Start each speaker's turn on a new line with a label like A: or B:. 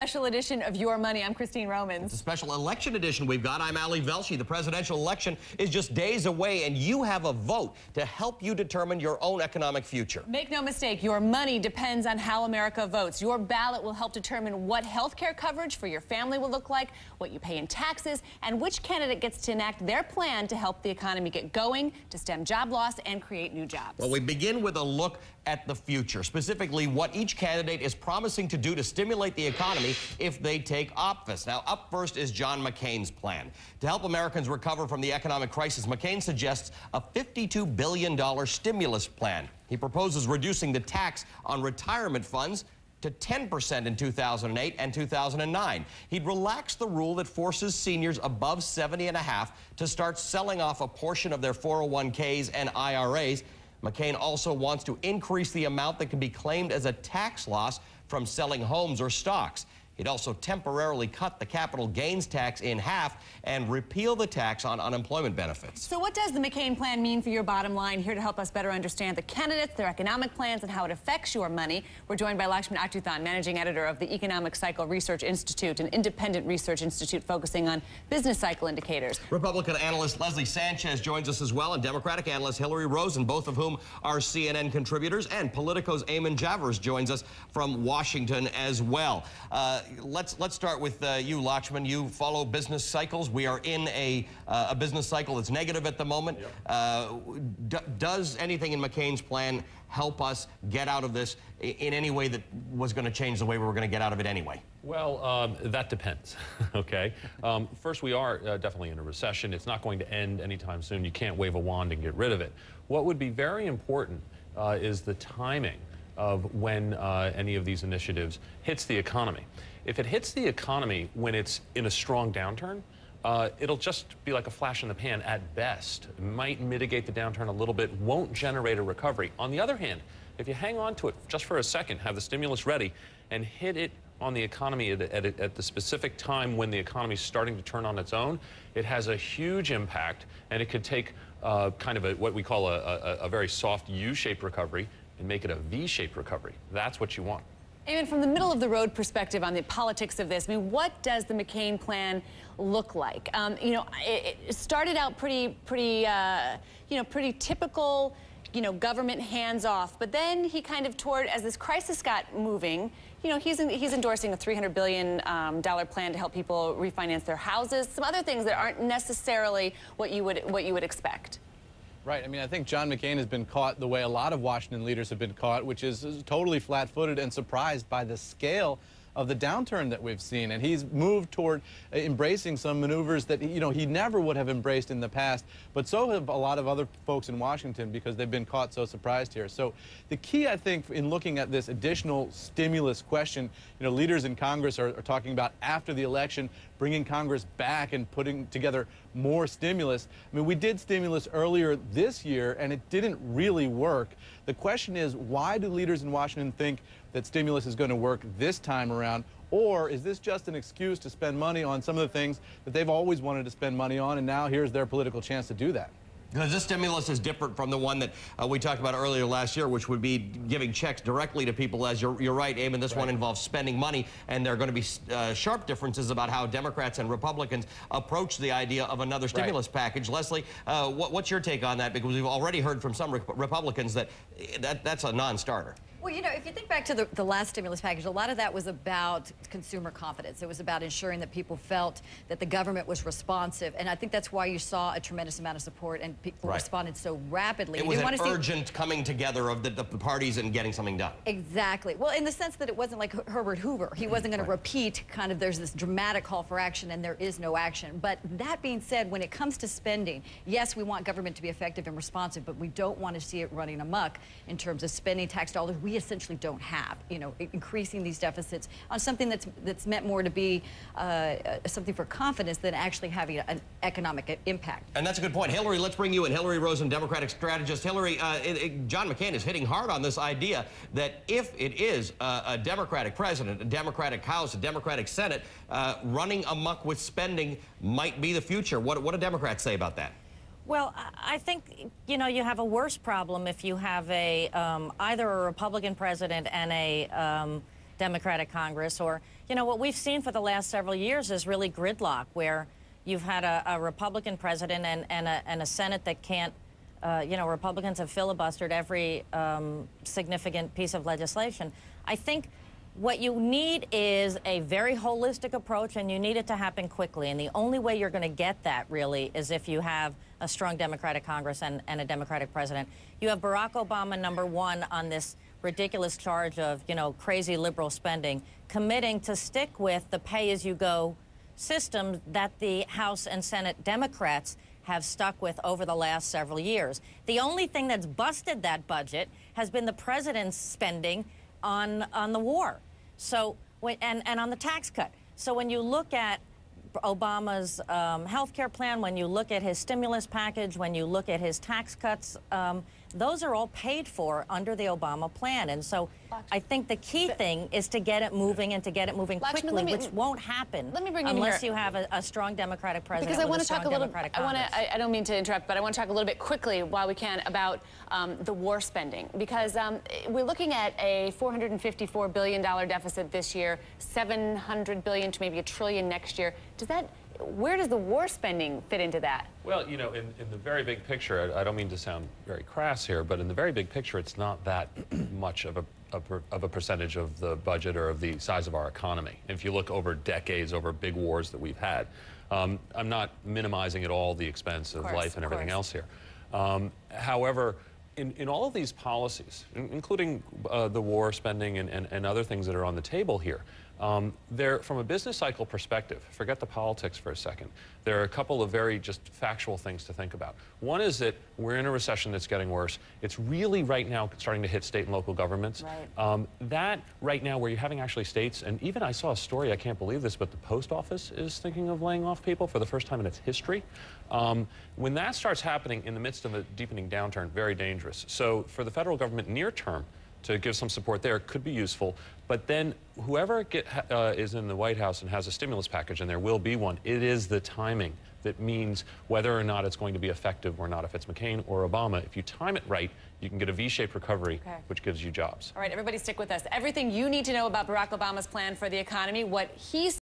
A: Special edition of Your Money. I'm Christine Romans.
B: It's a special election edition we've got. I'm Ali Velshi. The presidential election is just days away, and you have a vote to help you determine your own economic future.
A: Make no mistake, your money depends on how America votes. Your ballot will help determine what health care coverage for your family will look like, what you pay in taxes, and which candidate gets to enact their plan to help the economy get going, to stem job loss, and create new jobs.
B: Well, we begin with a look at the future, specifically what each candidate is promising to do to stimulate the economy if they take office. Now, up first is John McCain's plan. To help Americans recover from the economic crisis, McCain suggests a $52 billion stimulus plan. He proposes reducing the tax on retirement funds to 10% in 2008 and 2009. He'd relax the rule that forces seniors above 70 and a half to start selling off a portion of their 401ks and IRAs. McCain also wants to increase the amount that can be claimed as a tax loss from selling homes or stocks. He'd also temporarily cut the capital gains tax in half and repeal the tax on unemployment benefits.
A: So what does the McCain plan mean for your bottom line? Here to help us better understand the candidates, their economic plans, and how it affects your money, we're joined by Lakshman Achuthan, managing editor of the Economic Cycle Research Institute, an independent research institute focusing on business cycle indicators.
B: Republican analyst Leslie Sanchez joins us as well, and Democratic analyst Hillary Rosen, both of whom are CNN contributors, and Politico's Eamon Javers joins us from Washington as well. Let's start with you, Lakshman. You follow business cycles. We are in a business cycle that's negative at the moment. Yep. Does anything in McCain's plan help us get out of this in any way that was going to change the way we were going to get out of it anyway?
C: Well, that depends, okay? First, we are definitely in a recession. It's not going to end anytime soon. You can't wave a wand and get rid of it. What would be very important is the timing of when any of these initiatives hits the economy. If it hits the economy when it's in a strong downturn, it'll just be like a flash in the pan at best. It might mitigate the downturn a little bit, won't generate a recovery. On the other hand, if you hang on to it just for a second, have the stimulus ready, and hit it on the economy at the specific time when the economy is starting to turn on its own, it has a huge impact, and it could take kind of what we call a very soft U-shaped recovery and make it a V-shaped recovery. That's what you want.
A: Eamon, from the middle of the road perspective on the politics of this, I mean, what does the McCain plan look like? You know, it started out pretty typical, government hands-off, but then he kind of as this crisis got moving, he's endorsing a $300 billion plan to help people refinance their houses, some other things that aren't necessarily what you would expect.
D: Right. I mean, I think John McCain has been caught the way a lot of Washington leaders have been caught, which is totally flat-footed and surprised by the scale of the downturn that we've seen. And he's moved toward embracing some maneuvers that, he never would have embraced in the past. But so have a lot of other folks in Washington because they've been caught so surprised here. So the key, I think, in looking at this additional stimulus question, leaders in Congress are talking about after the election, bringing Congress back and putting together more stimulus. I mean, we did stimulus earlier this year, and it didn't really work. The question is, why do leaders in Washington think that stimulus is going to work this time around? Or is this just an excuse to spend money on some of the things that they've always wanted to spend money on, and now here's their political chance to do that?
B: Because this stimulus is different from the one that we talked about earlier last year, which would be giving checks directly to people. As you're right, Eamon, this one involves spending money, and there are going to be sharp differences about how Democrats and Republicans approach the idea of another stimulus package. Leslie, what's your take on that? Because we've already heard from some Republicans that's a non-starter.
E: Well, if you think back to the last stimulus package, a lot of that was about consumer confidence. It was about ensuring that people felt that the government was responsive. And I think that's why you saw a tremendous amount of support and people responded so rapidly.
B: It was an urgent coming together of the parties and getting something done.
E: Exactly. Well, in the sense that it wasn't like Herbert Hoover. He wasn't going to repeat there's this dramatic call for action and there is no action. But that being said, when it comes to spending, yes, we want government to be effective and responsive, but we don't want to see it running amok in terms of spending tax dollars we essentially don't have, increasing these deficits on something that's meant more to be something for confidence than actually having an economic impact.
B: And that's a good point. Hillary, let's bring you in. Hillary Rosen, Democratic strategist. Hillary, John McCain is hitting hard on this idea that if it is a Democratic president, a Democratic House, a Democratic Senate, running amok with spending might be the future. What do Democrats say about that?
F: Well, I think, you have a worse problem if you have either a Republican president and Democratic Congress, or, you know, what we've seen for the last several years is really gridlock, where you've had a Republican president and a Senate that can't, you know, Republicans have filibustered every significant piece of legislation. I think what you need is a very holistic approach, and you need it to happen quickly. And the only way you're going to get that, really, is if you have a strong Democratic Congress and a Democratic president. You have Barack Obama, #1, on this ridiculous charge of, you know, crazy liberal spending, committing to stick with the pay-as-you-go system that the House and Senate Democrats have stuck with over the last several years. The only thing that's busted that budget has been the president's spending on the war. So, and on the tax cut. So when you look at Obama's health care plan, when you look at his stimulus package, when you look at his tax cuts, those are all paid for under the Obama plan. And so I think the key thing is to get it moving, and to get it moving quickly, which won't happen unless you have a strong Democratic president.
A: Because I want
F: to talk
A: a little. I don't mean to interrupt, but I want to talk a little bit quickly while we can about the war spending, because we're looking at a $454 billion deficit this year, $700 billion to maybe $1 trillion next year. Where does the war spending fit into that?
C: Well, you know, in the very big picture, I don't mean to sound very crass here, but in the very big picture, it's not that much of a percentage of the budget or of the size of our economy. If you look over decades, over big wars that we've had, I'm not minimizing at all the expense of life and everything else here. However, in all of these policies, including the war spending and other things that are on the table here, from a business cycle perspective, forget the politics for a second, there are a couple of very just factual things to think about. One is that we're in a recession that's getting worse. It's really right now starting to hit state and local governments.
A: Right.
C: That right now, where you're having actually states, and even I saw a story, I can't believe this, but the post office is thinking of laying off people for the first time in its history. When that starts happening in the midst of a deepening downturn, very dangerous. So for the federal government near term, to give some support there could be useful, but then whoever is in the White House and has a stimulus package, and there will be one, it is the timing that means whether or not it's going to be effective or not. If it's McCain or Obama, if you time it right, you can get a V-shaped recovery, which gives you jobs.
A: All right, everybody stick with us. Everything you need to know about Barack Obama's plan for the economy, what he's